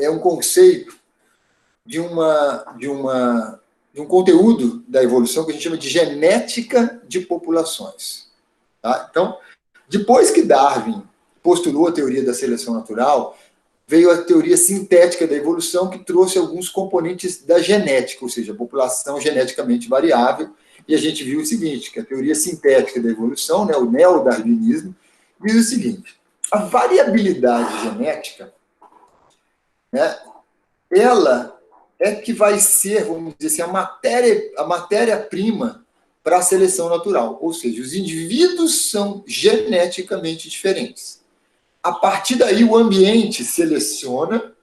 é um conceito de um conteúdo da evolução que a gente chama de genética de populações. Tá? Então, depois que Darwin postulou a teoria da seleção natural, veio a teoria sintética da evolução, que trouxe alguns componentes da genética, ou seja, a população geneticamente variável, e a gente viu o seguinte, que a teoria sintética da evolução, né, o neodarwinismo, diz o seguinte: a variabilidade genética, né, ela é que vai ser, vamos dizer assim, a matéria-prima para a seleção natural, ou seja, os indivíduos são geneticamente diferentes. A partir daí, o ambiente seleciona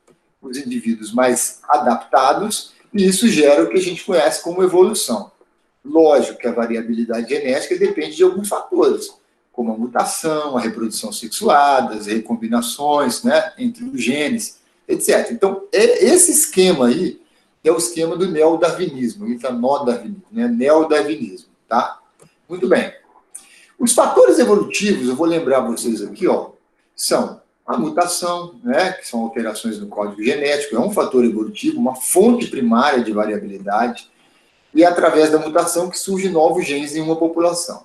os indivíduos mais adaptados, e isso gera o que a gente conhece como evolução. Lógico que a variabilidade genética depende de alguns fatores, como a mutação, a reprodução sexuada, as recombinações, né, entre os genes, etc. Então, esse esquema aí é o esquema do neodarwinismo, no-darwinismo, né, neodarwinismo, tá? Muito bem. Os fatores evolutivos, eu vou lembrar vocês aqui, ó, são a mutação, né, que são alterações no código genético, é um fator evolutivo, uma fonte primária de variabilidade, e é através da mutação que surgem novos genes em uma população.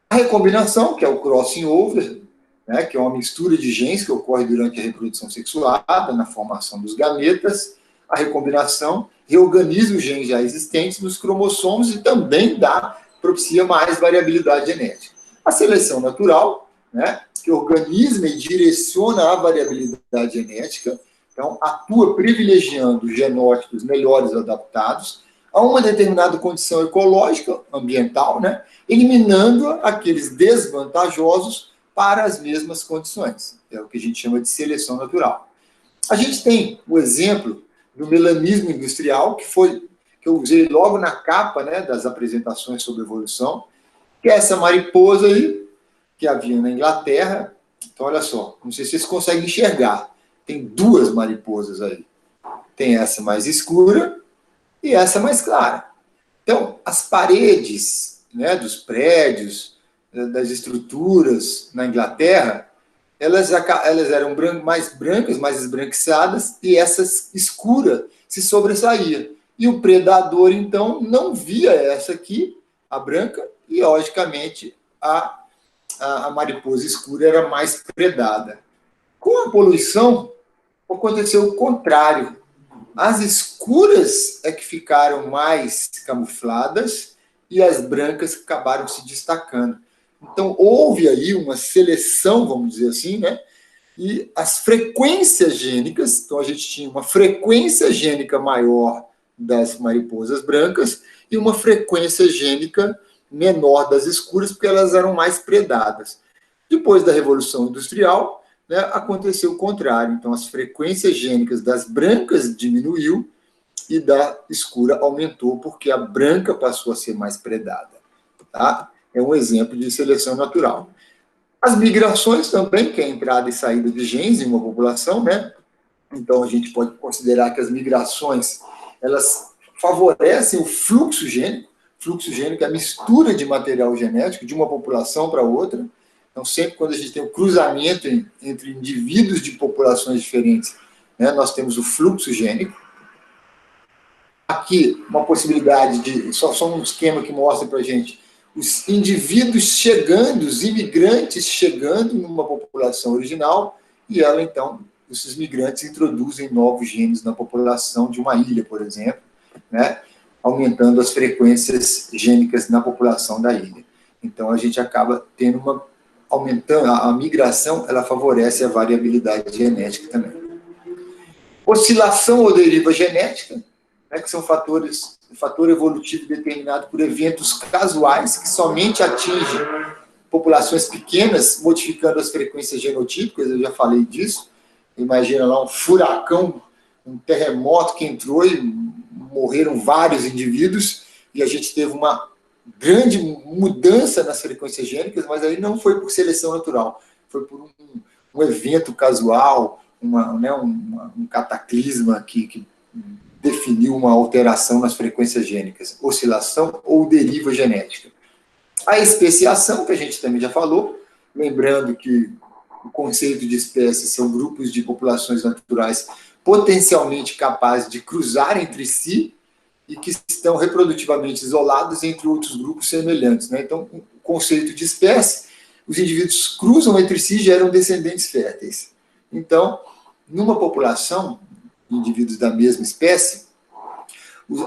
A recombinação, que é o crossing over, né, que é uma mistura de genes que ocorre durante a reprodução sexuada, na formação dos gametas. A recombinação reorganiza os genes já existentes nos cromossomos e também propicia mais variabilidade genética. A seleção natural, né, que organiza e direciona a variabilidade genética, então atua privilegiando os genótipos melhores adaptados a uma determinada condição ecológica, ambiental, né, eliminando aqueles desvantajosos para as mesmas condições. É o que a gente chama de seleção natural. A gente tem o exemplo do melanismo industrial, que eu usei logo na capa, né, das apresentações sobre evolução, que é essa mariposa aí, que havia na Inglaterra. Então, olha só, não sei se vocês conseguem enxergar. Tem duas mariposas aí. Tem essa mais escura e essa mais clara. Então, as paredes, né, dos prédios, das estruturas na Inglaterra, elas eram mais brancas, mais esbranquiçadas, e essa escura se sobressaía. E o predador, então, não via essa aqui, a branca, e, logicamente, a mariposa escura era mais predada. Com a poluição, aconteceu o contrário. As escuras é que ficaram mais camufladas e as brancas acabaram se destacando. Então, houve aí uma seleção, vamos dizer assim, né? E as frequências gênicas, então a gente tinha uma frequência gênica maior das mariposas brancas e uma frequência gênica menor das escuras, porque elas eram mais predadas. Depois da Revolução Industrial, né, aconteceu o contrário. Então, as frequências gênicas das brancas diminuiu e da escura aumentou, porque a branca passou a ser mais predada. Tá? É um exemplo de seleção natural. As migrações também, que é a entrada e saída de genes em uma população, né? Então, a gente pode considerar que as migrações, elas favorecem o fluxo gênico. Fluxo gênico é a mistura de material genético de uma população para outra. Então, sempre quando a gente tem o cruzamento entre indivíduos de populações diferentes, né, nós temos o fluxo gênico. Aqui, uma possibilidade só um esquema que mostra para a gente os indivíduos chegando, os imigrantes chegando numa população original, e ela, então, esses migrantes introduzem novos genes na população de uma ilha, por exemplo, né, aumentando as frequências gênicas na população da ilha. Então, a gente acaba tendo aumentando, a migração, ela favorece a variabilidade genética também. Oscilação ou deriva genética, né, que são fator evolutivo determinado por eventos casuais que somente atingem populações pequenas, modificando as frequências genotípicas, eu já falei disso. Imagina lá um furacão, um terremoto que entrou e morreram vários indivíduos, e a gente teve uma grande mudança nas frequências gênicas, mas aí não foi por seleção natural, foi por um evento casual, um cataclisma que definiu uma alteração nas frequências gênicas, oscilação ou deriva genética. A especiação, que a gente também já falou, lembrando que o conceito de espécies são grupos de populações naturais potencialmente capazes de cruzar entre si e que estão reprodutivamente isolados entre outros grupos semelhantes. Né? Então, o conceito de espécie, os indivíduos cruzam entre si e geram descendentes férteis. Então, numa população, indivíduos da mesma espécie,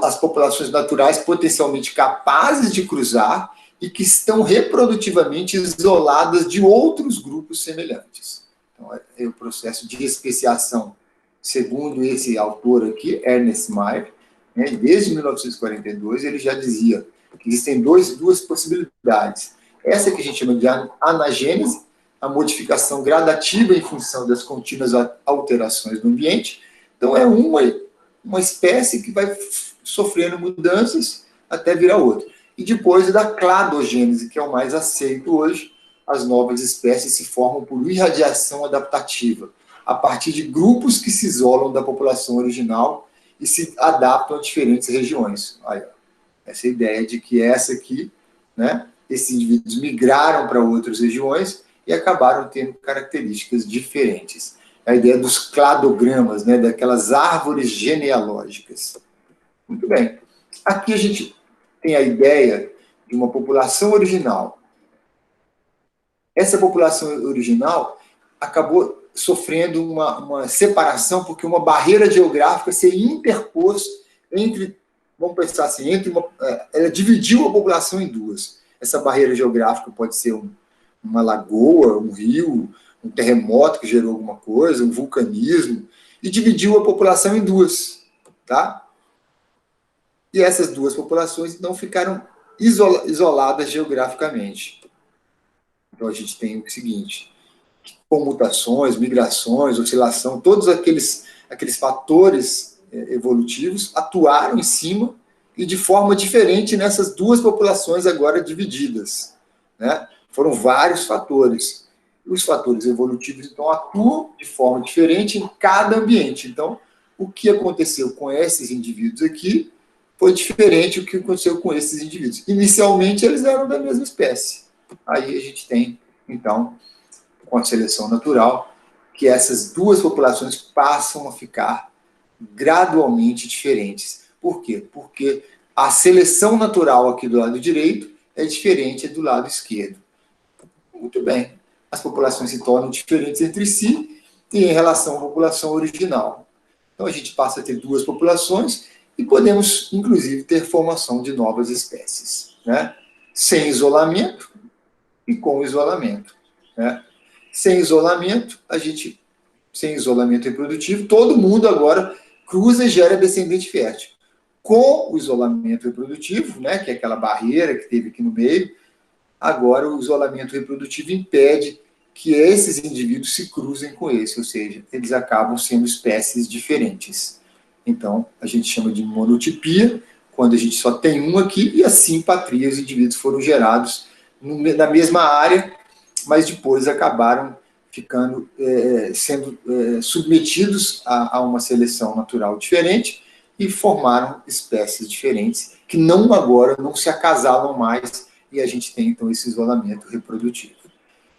as populações naturais potencialmente capazes de cruzar e que estão reprodutivamente isoladas de outros grupos semelhantes. Então, é o processo de especiação, segundo esse autor aqui, Ernest Mayr, né, desde 1942, ele já dizia que existem duas possibilidades. Essa que a gente chama de anagênese, a modificação gradativa em função das contínuas alterações no ambiente. Então, é uma espécie que vai sofrendo mudanças até virar outra. E depois da cladogênese, que é o mais aceito hoje, as novas espécies se formam por irradiação adaptativa, a partir de grupos que se isolam da população original e se adaptam a diferentes regiões. Aí, essa ideia de que essa aqui, né, esses indivíduos migraram para outras regiões e acabaram tendo características diferentes. A ideia dos cladogramas, né, daquelas árvores genealógicas. Muito bem. Aqui a gente tem a ideia de uma população original. Essa população original acabou sofrendo uma separação, porque uma barreira geográfica se interpôs entre, vamos pensar assim, ela dividiu a população em duas. Essa barreira geográfica pode ser uma lagoa, um rio, um terremoto que gerou alguma coisa, um vulcanismo, e dividiu a população em duas, tá? E essas duas populações não ficaram isoladas geograficamente. Então a gente tem o seguinte: comutações, migrações, oscilação, todos aqueles fatores evolutivos atuaram em cima e de forma diferente nessas duas populações agora divididas, né? Foram vários fatores. Os fatores evolutivos, então, atuam de forma diferente em cada ambiente. Então, o que aconteceu com esses indivíduos aqui foi diferente do que aconteceu com esses indivíduos. Inicialmente, eles eram da mesma espécie. Aí a gente tem, então, com a seleção natural, que essas duas populações passam a ficar gradualmente diferentes. Por quê? Porque a seleção natural aqui do lado direito é diferente do lado esquerdo. Muito bem. As populações se tornam diferentes entre si e em relação à população original. Então, a gente passa a ter duas populações e podemos, inclusive, ter formação de novas espécies, né? Sem isolamento e com isolamento, né? Sem isolamento reprodutivo, todo mundo agora cruza e gera descendente fértil. Com o isolamento reprodutivo, né, que é aquela barreira que teve aqui no meio, agora o isolamento reprodutivo impede que esses indivíduos se cruzem com esse, ou seja, eles acabam sendo espécies diferentes. Então, a gente chama de monotipia, quando a gente só tem um aqui, e a simpatria, os indivíduos foram gerados na mesma área, mas depois acabaram sendo submetidos a uma seleção natural diferente e formaram espécies diferentes, que agora não se acasalam mais, e a gente tem, então, esse isolamento reprodutivo.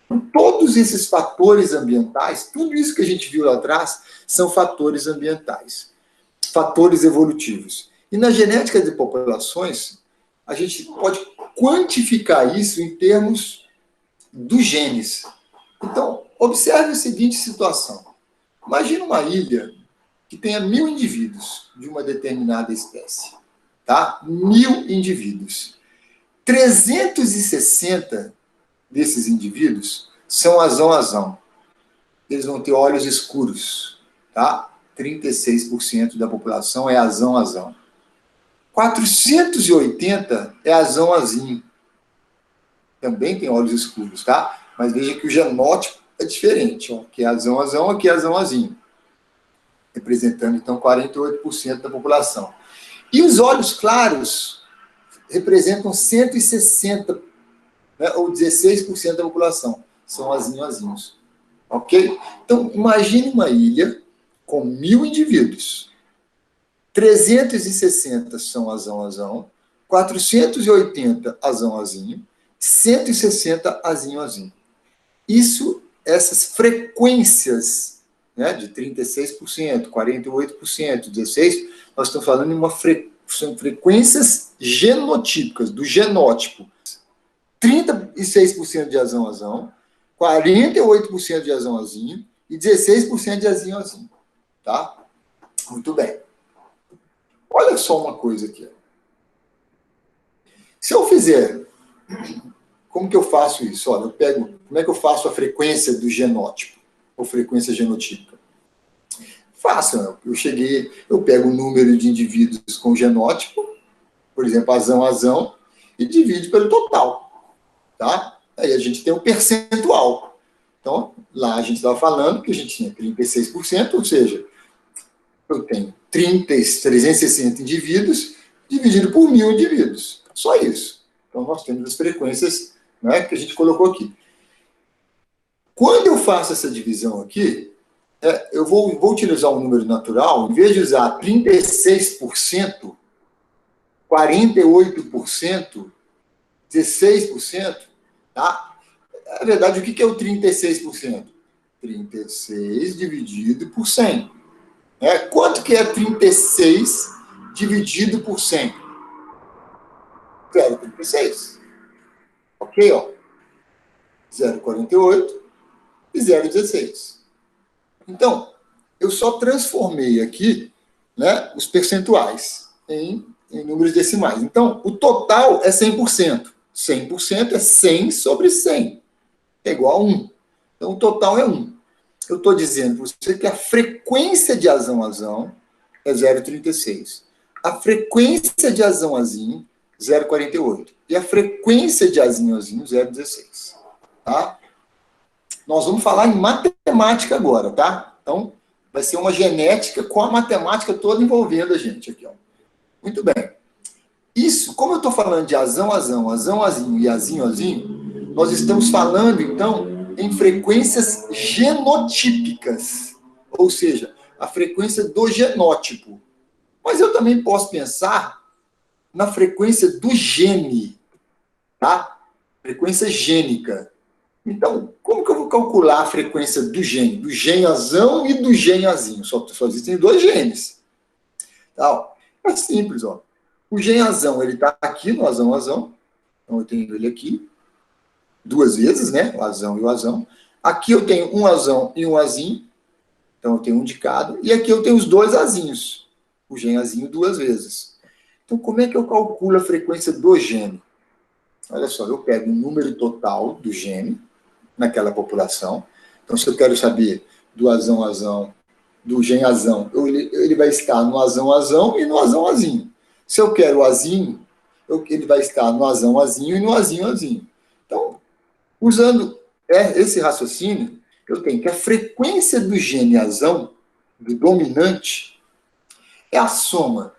Então, todos esses fatores ambientais, tudo isso que a gente viu lá atrás, são fatores ambientais, fatores evolutivos. E na genética de populações, a gente pode quantificar isso em termos dos genes. Então, observe a seguinte situação. Imagina uma ilha que tenha 1000 indivíduos de uma determinada espécie. Tá? 1000 indivíduos. 360 desses indivíduos são azão-azão. Eles vão ter olhos escuros. Tá? 36% da população é azão-azão. 480 é azão-azinho. Também tem olhos escuros, tá? Mas veja que o genótipo é diferente. Ó. Aqui é azão-azão, aqui é azão-azinho. Representando, então, 48% da população. E os olhos claros representam 160, né, ou 16% da população. São azinho-azinhos. Ok? Então, imagine uma ilha com 1000 indivíduos. 360 são azão-azão, 480 azão-azinho, 160 azinho-azinho. Isso essas frequências, né, de 36%, 48%, 16%, nós estamos falando de são frequências genotípicas, do genótipo. 36% de azão-azão, 48% de azão-azinho e 16% de azinho-azinho. Tá? Muito bem. Olha só uma coisa aqui. Se eu fizer... Como que eu faço isso? Olha, como é que eu faço a frequência do genótipo? Ou frequência genotípica? Fácil, eu pego o número de indivíduos com genótipo, por exemplo, azão, e divido pelo total. Tá? Aí a gente tem um percentual. Então, lá a gente estava falando que a gente tinha 36%, ou seja, eu tenho 360 indivíduos dividido por 1.000 indivíduos. Só isso. Então, nós temos as frequências, né, que a gente colocou aqui. Quando eu faço essa divisão aqui, eu vou utilizar um número natural, em vez de usar 36%, 48%, 16%, tá? Na verdade, o que é o 36%? 36 dividido por 100. Quanto que é 36 dividido por 100? 0,36. Ok? Ó. 0,48 e 0,16. Então, eu só transformei aqui, né, os percentuais em números decimais. Então, o total é 100%. 100% é 100 sobre 100. É igual a 1. Então, o total é 1. Eu estou dizendo para você que a frequência de azão-azão é 0,36. A frequência de azão-azinho, 0,48. E a frequência de azinho-azinho, 0,16. Tá? Nós vamos falar em matemática agora, tá? Então, vai ser uma genética com a matemática toda envolvendo a gente aqui, ó. Muito bem. Isso, como eu estou falando de azão-azão, azão-azinho e azinho-azinho, nós estamos falando, então, em frequências genotípicas. Ou seja, a frequência do genótipo. Mas eu também posso pensar na frequência do gene, tá? Frequência gênica. Então, como que eu vou calcular a frequência do gene? Do genazão e do genazinho. Só existem 2 genes. Tá? É simples, ó. O genazão, ele está aqui no azão-azão. Então, eu tenho ele aqui. 2 vezes, né? O azão e o azão. Aqui eu tenho um azão e um azinho. Então, eu tenho um de cada. E aqui eu tenho os 2 azinhos. O genazinho 2 vezes. Então, como é que eu calculo a frequência do gene? Olha só, eu pego o número total do gene naquela população. Então, se eu quero saber do azão-azão, do genazão, ele vai estar no azão-azão e no azão-azinho. Se eu quero o azinho, ele vai estar no azão-azinho e no azinho-azinho. Então, usando esse raciocínio, eu tenho que a frequência do gene azão, do dominante, é a soma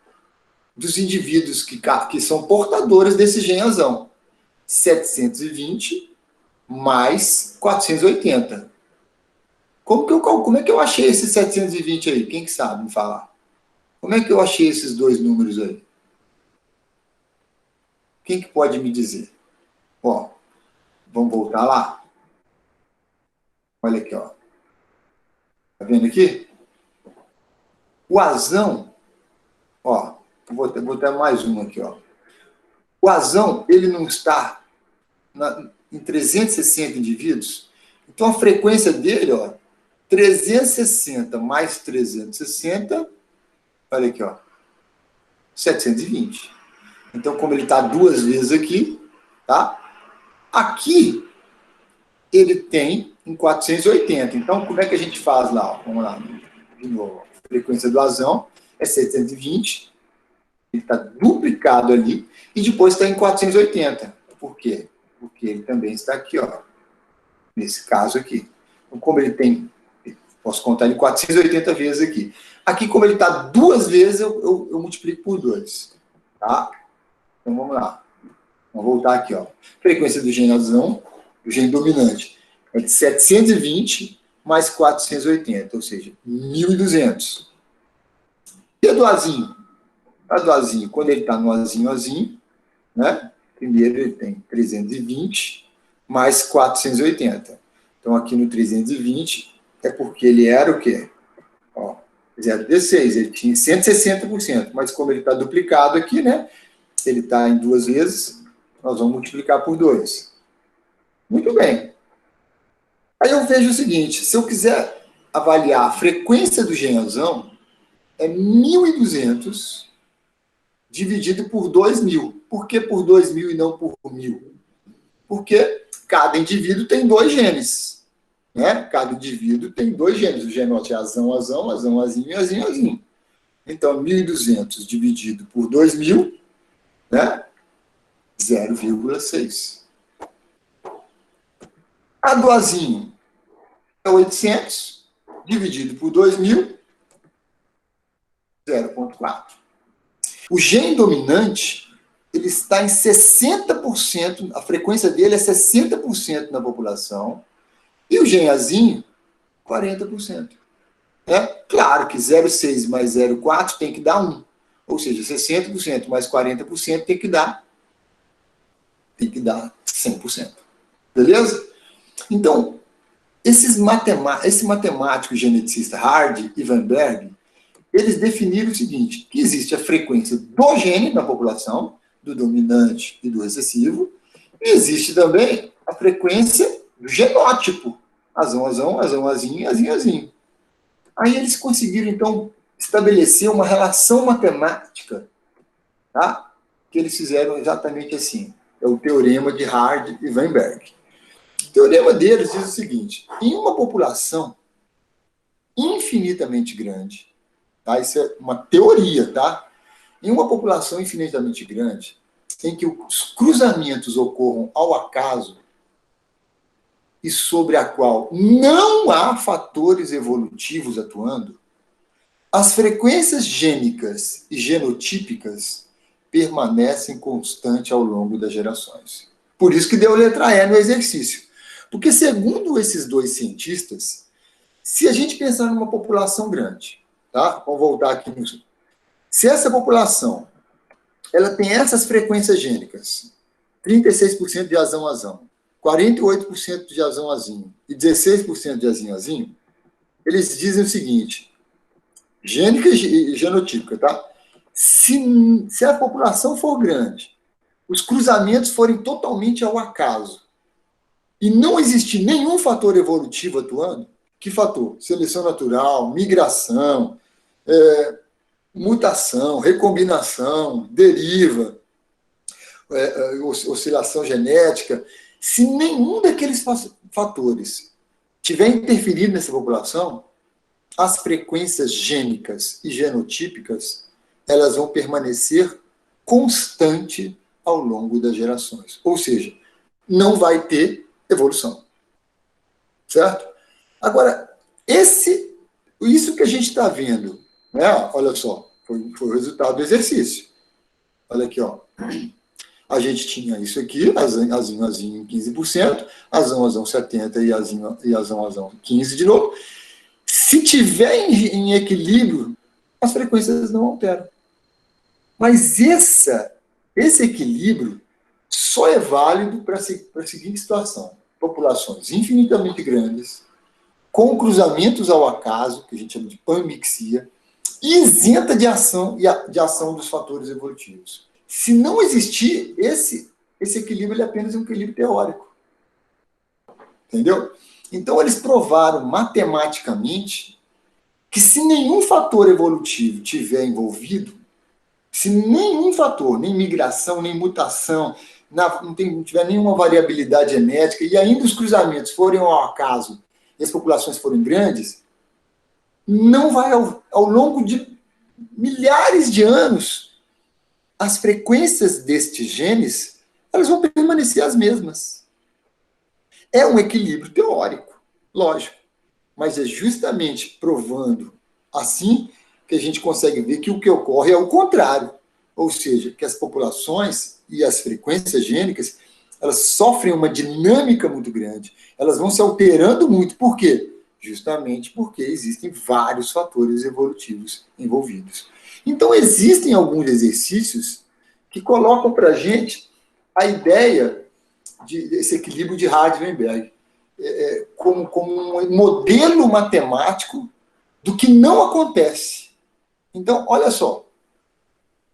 dos indivíduos que são portadores desse gene azão. 720 mais 480. Como é que eu achei esses 720 aí? Quem que sabe me falar? Como é que eu achei esses 2 números aí? Quem que pode me dizer? Ó, vamos voltar lá? Olha aqui, ó. Tá vendo aqui? O azão, ó, vou botar mais um aqui, ó. O azão, ele não está em 360 indivíduos? Então, a frequência dele, ó, 360 mais 360, olha aqui, ó, 720. Então, como ele está 2 vezes aqui, tá? Aqui, ele tem em 480. Então, como é que a gente faz lá? Vamos lá, de novo. A frequência do azão é 720, ele está duplicado ali, e depois está em 480. Por quê? Porque ele também está aqui, ó, nesse caso aqui. Então, como ele tem, posso contar ele 480 vezes aqui. Aqui, como ele está 2 vezes, eu multiplico por 2. Tá? Então, vamos lá. Vamos voltar aqui, ó. Frequência do gene azão, o gene dominante, é de 720 mais 480, ou seja, 1.200. E a do azinho? A do azinho, quando ele está no azinho, né? Primeiro ele tem 320 mais 480. Então, aqui no 320, é porque ele era o quê? Ó, 0,16, ele tinha 160%, mas como ele está duplicado aqui, né? Ele está em 2 vezes, nós vamos multiplicar por 2. Muito bem. Aí eu vejo o seguinte, se eu quiser avaliar a frequência do genozão, é 1.200 dividido por 2.000. Por que por 2.000 e não por 1.000? Porque cada indivíduo tem 2 genes. Né? Cada indivíduo tem 2 genes. O genote é azão, azão, azão, azinho, azinho, azinho. Então, 1.200 dividido por 2.000, né? 0,6. A do azinho é 800, dividido por 2.000, 0,4. O gene dominante, ele está em 60%, a frequência dele é 60% na população, e o gene azinho, 40%. É? Claro que 0,6 mais 0,4 tem que dar 1. Ou seja, 60% mais 40% tem que dar 100%. Beleza? Então, esse matemático geneticista Hardy e Van Berg, eles definiram o seguinte, que existe a frequência do gene na população, do dominante e do recessivo, e existe também a frequência do genótipo, azão, azão, azão, azinho, azinho, azinho. Aí eles conseguiram, então, estabelecer uma relação matemática, tá? Que eles fizeram exatamente assim. É o teorema de Hardy e Van Berg. O teorema deles diz o seguinte, em uma população infinitamente grande, tá? Isso é uma teoria, tá? Em uma população infinitamente grande, em que os cruzamentos ocorram ao acaso e sobre a qual não há fatores evolutivos atuando, as frequências gênicas e genotípicas permanecem constantes ao longo das gerações. Por isso que deu letra E no exercício. Porque, segundo esses 2 cientistas, se a gente pensar numa população grande, tá? Vamos voltar aqui nisso. Se essa população ela tem essas frequências gênicas, 36% de azão-azão, 48% de azão-azinho e 16% de azinho-azinho, eles dizem o seguinte, gênica e genotípica, tá? Se a população for grande, os cruzamentos forem totalmente ao acaso, e não existir nenhum fator evolutivo atuando, que fator? Seleção natural, migração, mutação, recombinação, deriva, oscilação genética. Se nenhum daqueles fatores tiver interferido nessa população, as frequências gênicas e genotípicas, elas vão permanecer constante ao longo das gerações. Ou seja, não vai ter evolução. Certo? Agora, isso que a gente está vendo, né? Olha só, foi o resultado do exercício. Olha aqui, ó. A gente tinha isso aqui, azinho, azinho 15%, azão, azão 70% e azão, azão 15% de novo. Se tiver em equilíbrio, as frequências não alteram. Mas esse equilíbrio só é válido para a seguinte situação. Populações infinitamente grandes, com cruzamentos ao acaso, que a gente chama de panmixia, e isenta de ação dos fatores evolutivos. Se não existir esse equilíbrio, ele é apenas um equilíbrio teórico. Entendeu? Então, eles provaram matematicamente que se nenhum fator evolutivo tiver envolvido, se nenhum fator, nem migração, nem mutação, não tiver nenhuma variabilidade genética, e ainda os cruzamentos forem ao acaso, e as populações forem grandes, não vai, ao longo de milhares de anos, as frequências destes genes, elas vão permanecer as mesmas. É um equilíbrio teórico, lógico, mas é justamente provando assim que a gente consegue ver que o que ocorre é o contrário, ou seja, que as populações e as frequências gênicas, elas sofrem uma dinâmica muito grande, elas vão se alterando muito. Por quê? Justamente porque existem vários fatores evolutivos envolvidos. Então, existem alguns exercícios que colocam para a gente a ideia desse equilíbrio de Hardy-Weinberg. como um modelo matemático do que não acontece. Então, olha só,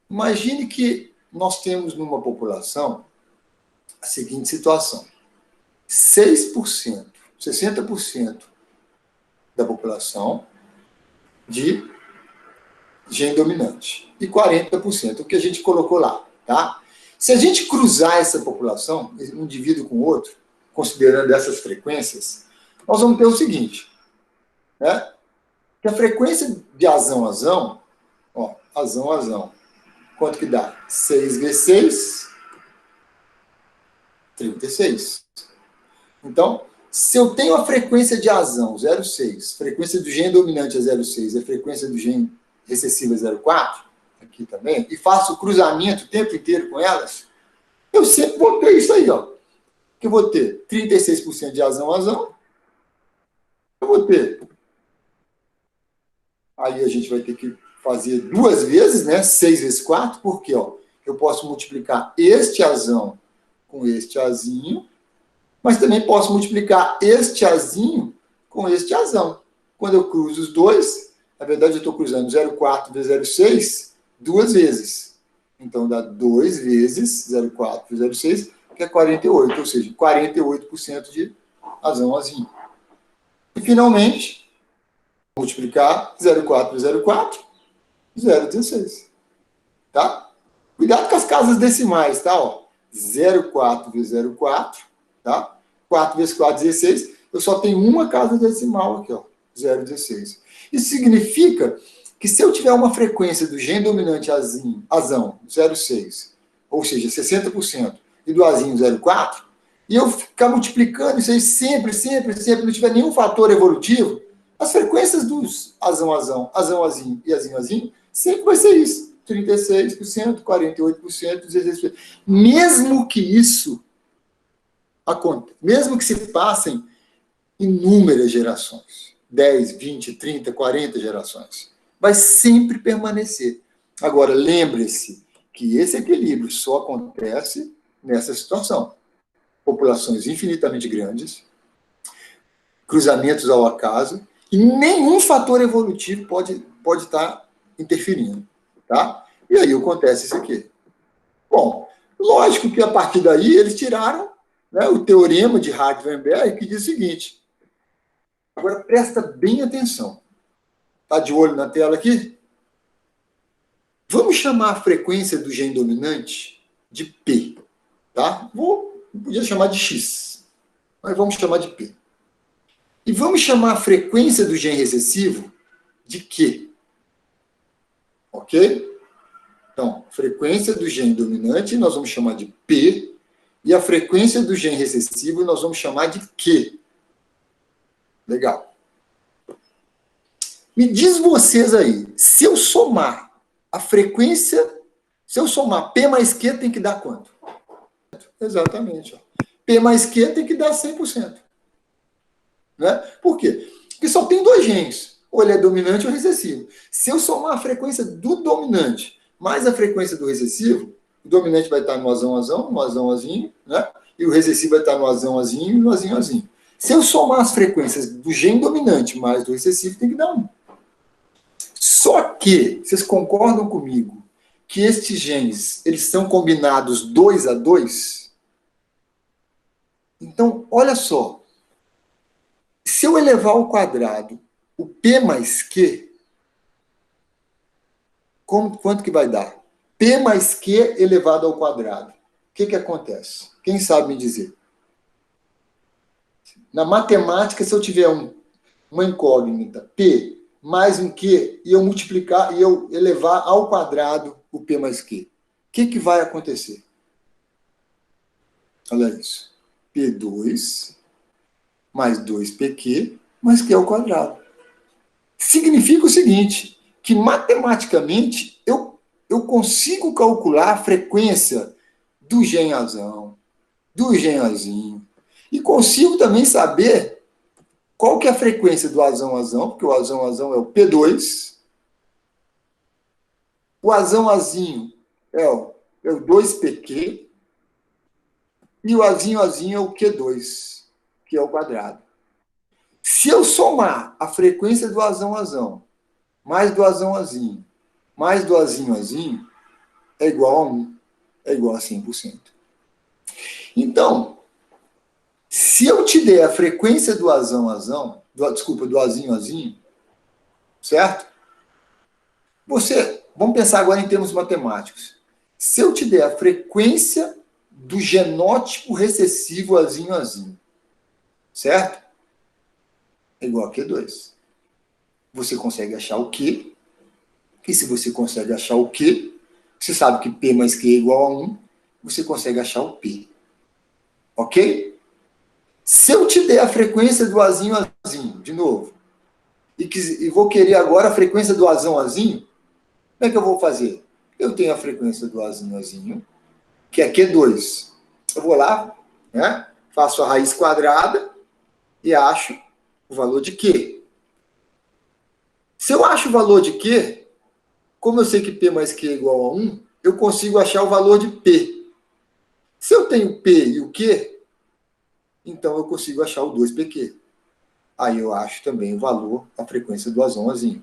imagine que nós temos numa população a seguinte situação: 6%, 60% da população de gene dominante e 40%, o que a gente colocou lá, tá? Se a gente cruzar essa população, um indivíduo com o outro, considerando essas frequências, nós vamos ter o seguinte, né? Que a frequência de azão, ó, azão, quanto que dá? 6 vezes 6, 36. Então, se eu tenho a frequência de azão, 0,6, frequência do gene dominante é 0,6, a frequência do gene recessivo é 0,4, aqui também, e faço o cruzamento o tempo inteiro com elas, eu sempre vou ter isso aí, ó. Que eu vou ter 36% de azão, eu vou ter. Aí a gente vai ter que fazer 2 vezes, né? 6 vezes 4, porque, ó, eu posso multiplicar este azão com este azinho, mas também posso multiplicar este azinho com este azão. Quando eu cruzo os dois, na verdade eu estou cruzando 0,4 vezes 0,6 2 vezes. Então dá 2 vezes 0,4 vezes 0,6, que é 48, ou seja, 48% de azinho. E finalmente, multiplicar 0,4 vezes 0,4, 0,16. Tá? Cuidado com as casas decimais, tá? Ó, 0,4 vezes 0,4, tá? 4 vezes 4, 16. Eu só tenho uma casa decimal aqui, ó, 0,16. Isso significa que se eu tiver uma frequência do gene dominante azão, 0,6, ou seja, 60%, e do azinho 0,4, e eu ficar multiplicando isso aí sempre, não tiver nenhum fator evolutivo, as frequências dos azinho e azinho, sempre vai ser isso. 36%, 48%, 16%. Mesmo que isso aconteça, mesmo que se passem inúmeras gerações, 10, 20, 30, 40 gerações, vai sempre permanecer. Agora, lembre-se que esse equilíbrio só acontece nessa situação. Populações infinitamente grandes, cruzamentos ao acaso, e nenhum fator evolutivo pode estar interferindo. Tá? E aí acontece isso aqui. Bom, lógico que a partir daí eles tiraram, né, o teorema de Hardy-Weinberg, que diz o seguinte. Agora presta bem atenção. Está de olho na tela aqui? Vamos chamar a frequência do gene dominante de P. Tá? Podia chamar de X, mas vamos chamar de P. E vamos chamar a frequência do gene recessivo de Q. Ok? Então, frequência do gene dominante nós vamos chamar de P, e a frequência do gene recessivo nós vamos chamar de Q. Legal. Me diz vocês aí, se eu somar a frequência, se eu somar P mais Q, tem que dar quanto? Exatamente. Ó. P mais Q tem que dar 100%. Né? Por quê? Porque só tem 2 genes, ou ele é dominante ou recessivo. Se eu somar a frequência do dominante mais a frequência do recessivo, o dominante vai estar no azinho, né? E o recessivo vai estar no azinho e no azinho. Se eu somar as frequências do gene dominante mais do recessivo, tem que dar 1. Só que, vocês concordam comigo que estes genes, eles são combinados 2 a 2? Então, olha só. Se eu elevar ao quadrado o P mais Q, quanto que vai dar? P mais Q elevado ao quadrado. O que acontece? Quem sabe me dizer? Na matemática, se eu tiver uma incógnita, P mais um Q, e eu multiplicar, e eu elevar ao quadrado o P mais Q, o que vai acontecer? Olha isso. P2 mais 2PQ mais Q ao quadrado. Significa o seguinte, que matematicamente eu consigo calcular a frequência do gene azão, do gene azinho, e consigo também saber qual que é a frequência do azão, porque o azão é o P2, o azinho é o 2PQ, e o azinho é o Q2, que é o quadrado. Se eu somar a frequência do Azão, mais do Azinho, mais do Azinho, é igual a 1, é igual a 100%. Então, se eu te der a frequência do do Azinho, certo? Vamos pensar agora em termos matemáticos. Se eu te der a frequência do genótipo recessivo Azinho, certo? É igual a Q2. Você consegue achar o Q, e se você consegue achar o Q, você sabe que P mais Q é igual a 1, você consegue achar o P. Ok? Se eu te der a frequência do Azinho, de novo, e vou querer agora a frequência do Azinho, como é que eu vou fazer? Eu tenho a frequência do Azinho, que é Q2. Eu vou lá, né, faço a raiz quadrada e acho o valor de Q. Se eu acho o valor de Q, como eu sei que P mais Q é igual a 1, eu consigo achar o valor de P. Se eu tenho P e o Q, então eu consigo achar o 2PQ. Aí eu acho também o valor, a frequência do Azinho.